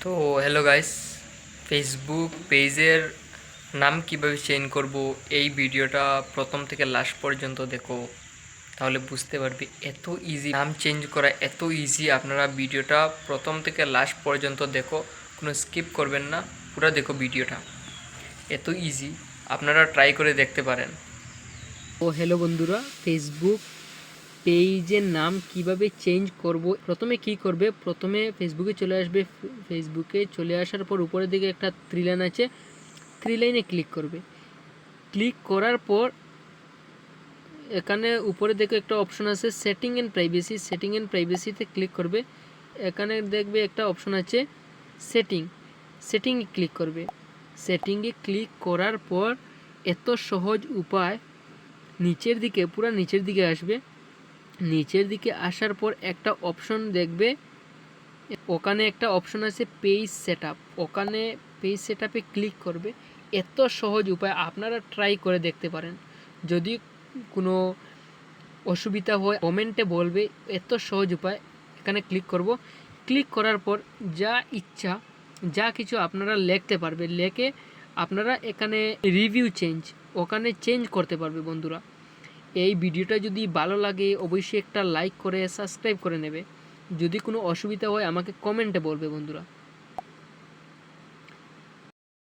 তো hello guys, Facebook পেজের নাম কিভাবে চেঞ্জ করব এই ভিডিওটা প্রথম থেকে লাস্ট পর্যন্ত দেখো, তাহলে বুঝতে পারবে এত ইজি নাম চেঞ্জ করা, এত ইজি। আপনারা ভিডিওটা প্রথম থেকে লাস্ট পর্যন্ত দেখো, কোনো স্কিপ করবেন না, পুরো দেখো ভিডিওটা, এত ইজি। আপনারা ট্রাই করে দেখতে পারেন। হ্যালো বন্ধুরা, ফেসবুক পেজের নাম কিভাবে চেঞ্জ করব। প্রথমে কি করবে, প্রথমে ফেসবুকে চলে আসবে। ফেসবুকে চলে আসার পর উপরের দিকে একটা থ্রি লাইন আছে, থ্রি লাইনে ক্লিক করবে। ক্লিক করার পর এখানে উপরে দেখে একটা অপশন আছে setting and privacy. Setting and প্রাইভেসিতে ক্লিক করবে। এখানে দেখবে একটা অপশন আছে সেটিংয়ে ক্লিক করবে। সেটিংয়ে ক্লিক করার পর এত সহজ উপায়, নিচের দিকে, পুরো নিচের দিকে আসবে। নিচের দিকে আসার পর একটা অপশন দেখবে, ওখানে একটা অপশন আছে পেজ সেটআপ। ওখানে পেজ সেটআপে ক্লিক করবে। এত সহজ উপায়, আপনারা ট্রাই করে দেখতে পারেন। যদি কোনো অসুবিধা হয় কমেন্টে বলবে। এত সহজ উপায়। এখানে ক্লিক করব। ক্লিক করার পর যা ইচ্ছা, যা কিছু আপনারা লিখতে পারবে, লিখে আপনারা এখানে রিভিউ চেঞ্জ, ওখানে চেঞ্জ করতে পারবে বন্ধুরা। এই ভিডিওটা যদি ভালো লাগে অবশ্যই একটা লাইক করে সাবস্ক্রাইব করে নেবে। যদি কোনো অসুবিধা হয় আমাকে কমেন্টে বলবে বন্ধুরা।